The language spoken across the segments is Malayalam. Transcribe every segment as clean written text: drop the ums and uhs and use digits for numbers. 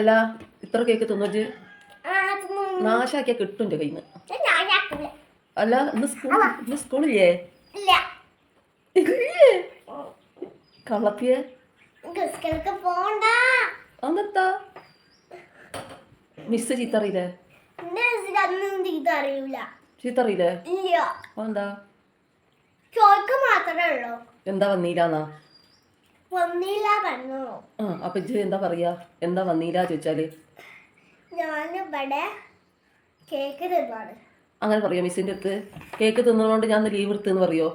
അല്ല ഇത്ര കേക്ക് തിന്നു നാശാക്കിയാ കിട്ടും എൻ്റെ കയ്യിൽ നിന്ന്. അല്ല ഇന്ന് സ്കൂളില്ലേ? കള്ളത്തിയെ അന്നെത്താ മിസ് ചീത്തറിയില്ലേ? ചീത്തറിയില്ലേ? എന്താ എന്താ വന്നീലാന്നാ? അപ്പൊ ഇജ്ജ് എന്താ പറയാ? എന്താ വന്നീല ചോദിച്ചാല് അങ്ങനെ പറയോ? മിസ്സിന്റെ അടുത്ത് കേക്ക് തിന്നതുകൊണ്ട് ഞാൻ ലീവ് എടുത്തെന്ന് പറയോ?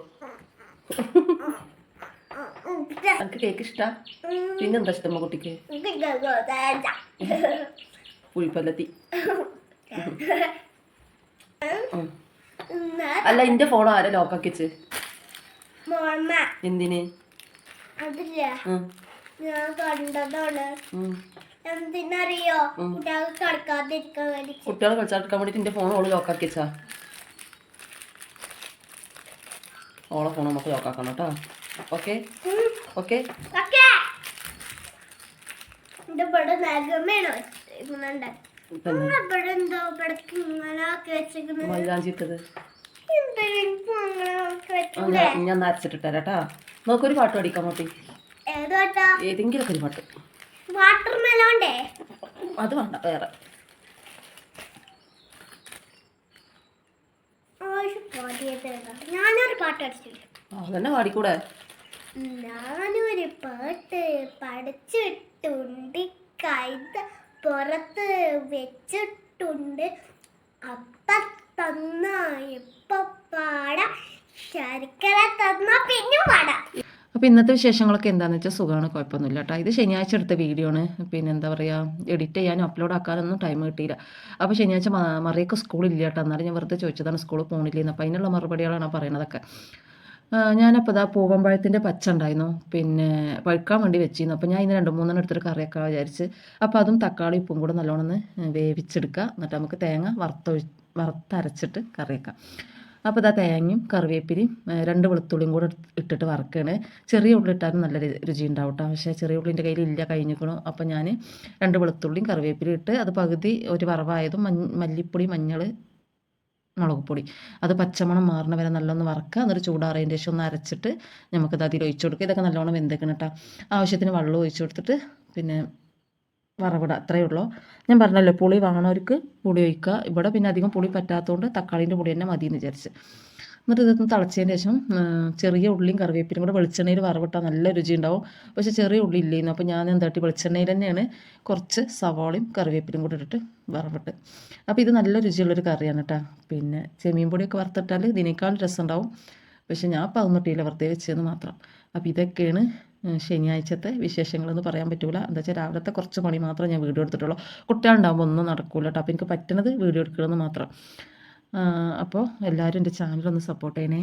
എനിക്ക് കേക്ക് ഇഷ്ടാ? പിന്നെന്താ ഇഷ്ടമ്മ കുട്ടിക്ക്? പുളിപ്പല്ലത്തി. അല്ല ഇന്റെ ഫോൺ ആരെ ലോക്കാക്കി വെച്ച്? എന്തിന്? ഞാൻ കണ്ടതാണ്. എന്തിനറിയോ? കുട്ടികളെ കളിച്ചാക്കാൻ വേണ്ടിട്ട് എന്റെ ഫോൺ ഓള് ലോക്കാക്കി വെച്ചാ. ഓളെ ഫോൺ നമുക്ക് ലോക്കാക്കണം കേട്ടോ. Okay okay. മൈലാഞ്ചിട്ടത് ഞാൻ നരച്ചിട്ടിട്ടാ. നോക്കൊരു പാട്ട് പഠിക്കാൻ പറ്റി. ഏതെങ്കിലും ഒരു പാട്ട്. അത് വേണ്ട, വേറെ. ഞാനൊരു പാട്ട് അതന്നെ പാടിക്കൂടെ? ഞാനൊരു പാട്ട് പഠിച്ചിട്ടുണ്ട്, കൈത പുറത്ത് വെച്ചിട്ടുണ്ട്, അപ്പ തന്ന ഇപ്പ പാടാ, ശർക്കര തന്ന പിന്നെ പാടാ. അപ്പോൾ ഇന്നത്തെ വിശേഷങ്ങളൊക്കെ എന്താണെന്ന് വെച്ചാൽ സുഖമാണ്, കുഴപ്പമൊന്നുമില്ല കേട്ടോ. ഇത് ശനിയാഴ്ച എടുത്ത വീഡിയോ ആണ്. പിന്നെ എന്താ പറയുക, എഡിറ്റ് ചെയ്യാനും അപ്ലോഡ് ആക്കാനൊന്നും ടൈം കിട്ടിയില്ല. അപ്പോൾ ശനിയാഴ്ച മറിയൊക്കെ സ്കൂളില്ല കേട്ടോ. എന്നാലും ഞാൻ വെറുതെ ചോദിച്ചതാണ് സ്കൂളിൽ പോകണില്ലെന്ന്. അപ്പോൾ അതിനുള്ള മറുപടികളാണ് പറയണതൊക്കെ. ഞാനപ്പോൾ ഇതാ പൂവമ്പഴത്തിൻ്റെ പച്ച ഉണ്ടായിരുന്നു, പിന്നെ പഴുക്കാൻ വേണ്ടി വെച്ചിരുന്നു. അപ്പോൾ ഞാൻ ഇന്ന് 2-3 എടുത്തിട്ട് കറിയൊക്കെ വിചാരിച്ച്. അപ്പോൾ അതും തക്കാളി ഉപ്പും കൂടെ നല്ലോണം വേവിച്ചെടുക്കുക. എന്നിട്ട് നമുക്ക് തേങ്ങ വറുത്തരച്ചിട്ട് കറിയൊക്കാം. അപ്പോൾ ഇതാ തേങ്ങയും കറിവേപ്പിലയും 2 വെളുത്തുള്ളിയും കൂടെ ഇട്ടിട്ട് വറക്കുകയാണ്. ചെറിയ ഉള്ളി ഇട്ടാലും നല്ല രുചി ഉണ്ടാവും കേട്ടോ. പക്ഷേ ചെറിയ ഉള്ളി എൻ്റെ കയ്യിൽ ഇല്ല, കഴിഞ്ഞിരിക്കണു. അപ്പോൾ ഞാൻ 2 വെളുത്തുള്ളിയും കറിവേപ്പിലയും ഇട്ട് അത് പകുതി ഒരു വറവായതും മല്ലിപ്പൊടി, മഞ്ഞൾ, മുളക് പൊടി അത് പച്ചമണം മാറണ വരെ നല്ലോണം വറക്കുക. എന്നിട്ട് ചൂടാറിയതിന് ശേഷം ഒന്ന് അരച്ചിട്ട് നമുക്കത് അതിൽ ഒഴിച്ചു കൊടുക്കുക. ഇതൊക്കെ നല്ലോണം വെന്തേക്കണം കേട്ടോ. ആവശ്യത്തിന് വെള്ളം ഒഴിച്ചു കൊടുത്തിട്ട് പിന്നെ വറവിടുക, അത്രയേ ഉള്ളൂ. ഞാൻ പറഞ്ഞല്ലോ, പുളി വാങ്ങണവർക്ക് പുളി ഒഴിക്കുക. ഇവിടെ പിന്നെ അധികം പുളി പറ്റാത്തതുകൊണ്ട് തക്കാളീൻ്റെ പുളി തന്നെ മതി എന്ന് വിചാരിച്ച്. എന്നിട്ട് ഇതൊന്ന് തിളച്ചതിന് ശേഷം ചെറിയ ഉള്ളിയും കറിവേപ്പിലും കൂടെ വെളിച്ചെണ്ണയിൽ വറവിട്ടാൽ നല്ല രുചി ഉണ്ടാവും. പക്ഷേ ചെറിയ ഉള്ളി ഇല്ലേന്നു. അപ്പോൾ ഞാൻ എന്താട്ടി വെളിച്ചെണ്ണയിൽ തന്നെയാണ് കുറച്ച് സവാളയും കറിവേപ്പിലും കൂടെ ഇട്ടിട്ട് വറവിട്ട്. അപ്പോൾ ഇത് നല്ല രുചിയുള്ളൊരു കറിയാണ് കേട്ടോ. പിന്നെ ചെമ്മീൻ പൊടിയൊക്കെ വറുത്തിട്ടാൽ ഇതിനേക്കാൾ രസം ഉണ്ടാവും. പക്ഷേ ഞാൻ അപ്പോൾ അതൊന്നും ഇട്ടില്ല, വെറുതെ വെച്ചതെന്ന് മാത്രം. അപ്പോൾ ഇതൊക്കെയാണ് ശനിയാഴ്ചത്തെ വിശേഷങ്ങളെന്ന് പറയാൻ പറ്റില്ല. എന്താ വെച്ചാൽ രാവിലത്തെ കുറച്ച് പണി മാത്രമേ ഞാൻ വീഡിയോ എടുത്തിട്ടുള്ളൂ. കുട്ടികളുണ്ടാകുമ്പോൾ ഒന്നും നടക്കില്ല കേട്ടോ. അപ്പോൾ എനിക്ക് പറ്റുന്നത് വീഡിയോ എടുക്കണമെന്ന് മാത്രം. അപ്പോൾ എല്ലാവരും എൻ്റെ ചാനലൊന്ന് സപ്പോർട്ട് ചെയ്യണേ.